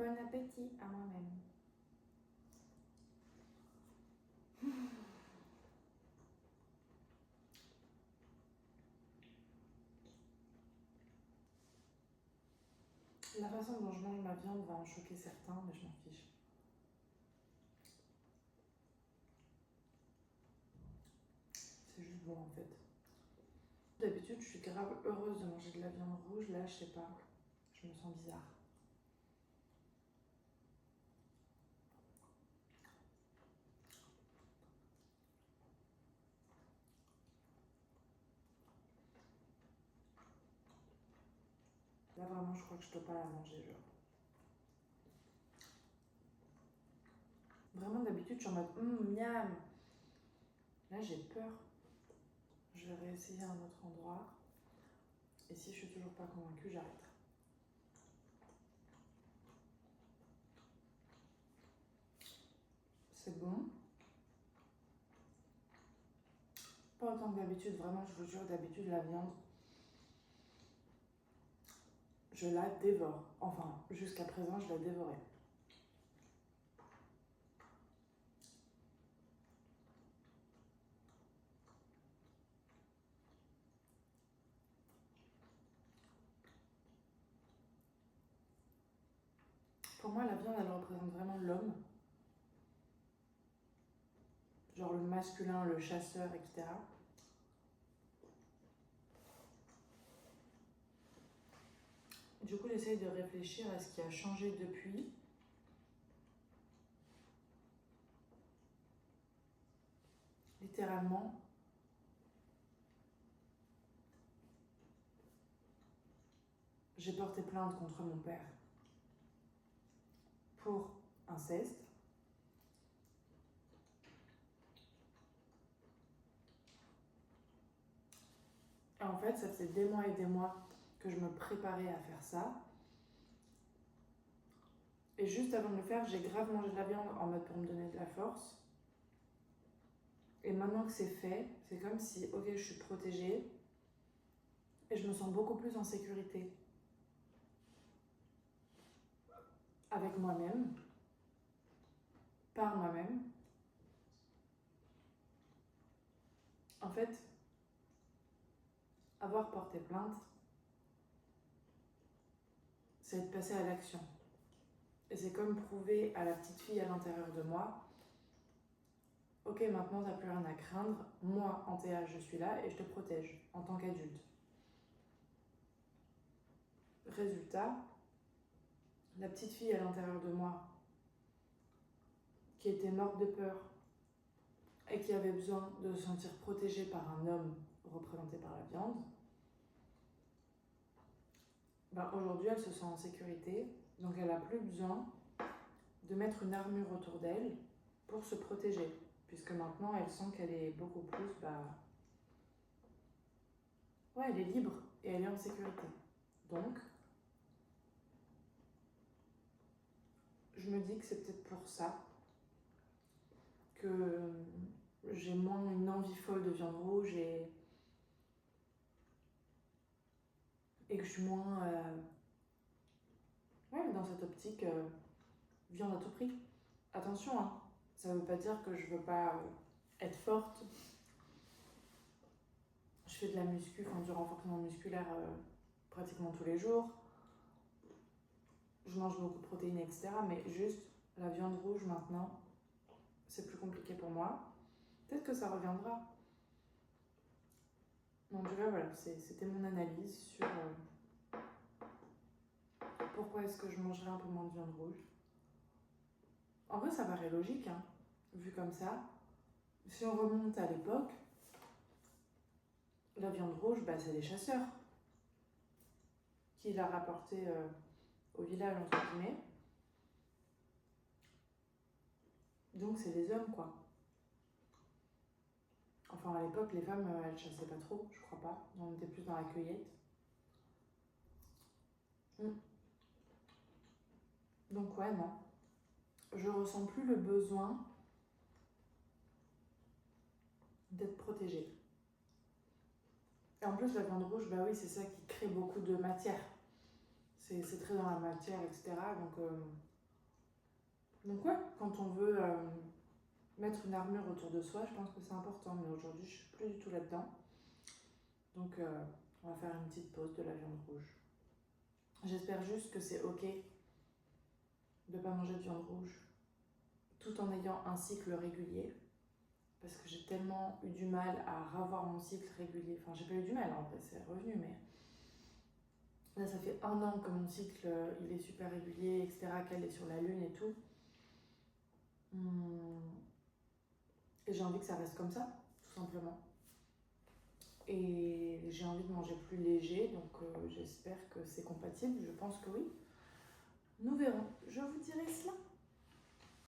Bon appétit à moi-même. La façon dont je mange ma viande va en choquer certains, mais je m'en fiche. C'est juste bon en fait. D'habitude, je suis grave heureuse de manger de la viande rouge. Là, je sais pas, je me sens bizarre. Là, vraiment, je crois que je peux pas la manger, genre. Vraiment, d'habitude, je suis en mode miam. Là, j'ai peur. Je vais réessayer à un autre endroit. Et si je suis toujours pas convaincue, j'arrête. C'est bon. Pas autant que d'habitude, vraiment, je vous jure, d'habitude, la viande, je la dévore. Enfin, jusqu'à présent, je la dévorais. Pour moi, la viande, elle représente vraiment l'homme. Genre le masculin, le chasseur, etc. Du coup, j'essaye de réfléchir à ce qui a changé depuis. Littéralement, j'ai porté plainte contre mon père pour inceste. Et en fait, ça faisait des mois et des mois que je me préparais à faire ça. Et juste avant de le faire, j'ai grave mangé de la viande en mode pour me donner de la force. Et maintenant que c'est fait, c'est comme si, ok, je suis protégée et je me sens beaucoup plus en sécurité avec moi-même, par moi-même. En fait, avoir porté plainte, c'est être passé à l'action. Et c'est comme prouver à la petite fille à l'intérieur de moi, ok, maintenant t'as plus rien à craindre, moi, en Théa, je suis là et je te protège en tant qu'adulte. Résultat, la petite fille à l'intérieur de moi, qui était morte de peur et qui avait besoin de se sentir protégée par un homme représenté par la viande, ben aujourd'hui elle se sent en sécurité, donc elle n'a plus besoin de mettre une armure autour d'elle pour se protéger, puisque maintenant elle sent qu'elle est beaucoup plus, ouais, elle est libre et elle est en sécurité. Donc, je me dis que c'est peut-être pour ça que j'ai moins une envie folle de viande rouge et que je suis moins ouais, dans cette optique viande à tout prix. Attention, hein, ça veut pas dire que je veux pas être forte. Je fais de la muscu, enfin du renforcement musculaire pratiquement tous les jours. Je mange beaucoup de protéines, etc. Mais juste la viande rouge maintenant, c'est plus compliqué pour moi. Peut-être que ça reviendra. Mais en tout cas, voilà, c'était mon analyse sur pourquoi est-ce que je mangerais un peu moins de viande rouge. En vrai, ça paraît logique, hein, vu comme ça. Si on remonte à l'époque, la viande rouge, c'est les chasseurs qui la rapportaient au village, entre guillemets. Donc c'est les hommes, quoi. Enfin, à l'époque, les femmes, elles chassaient pas trop, je crois pas. On était plus dans la cueillette. Donc ouais, non. Je ressens plus le besoin d'être protégée. Et en plus, la viande rouge, bah oui, c'est ça qui crée beaucoup de matière. C'est très dans la matière, etc. Donc Donc ouais, quand on veut mettre une armure autour de soi, je pense que c'est important. Mais aujourd'hui, je suis plus du tout là-dedans. Donc on va faire une petite pause de la viande rouge. J'espère juste que c'est ok de ne pas manger de viande rouge tout en ayant un cycle régulier. Parce que j'ai tellement eu du mal à revoir mon cycle régulier. Enfin, j'ai pas eu du mal, en vrai, c'est revenu, mais là, ça fait 1 an que mon cycle, il est super régulier, etc., qu'elle est sur la lune et tout. Et j'ai envie que ça reste comme ça, tout simplement. Et j'ai envie de manger plus léger, donc j'espère que c'est compatible. Je pense que oui. Nous verrons. Je vous dirai cela.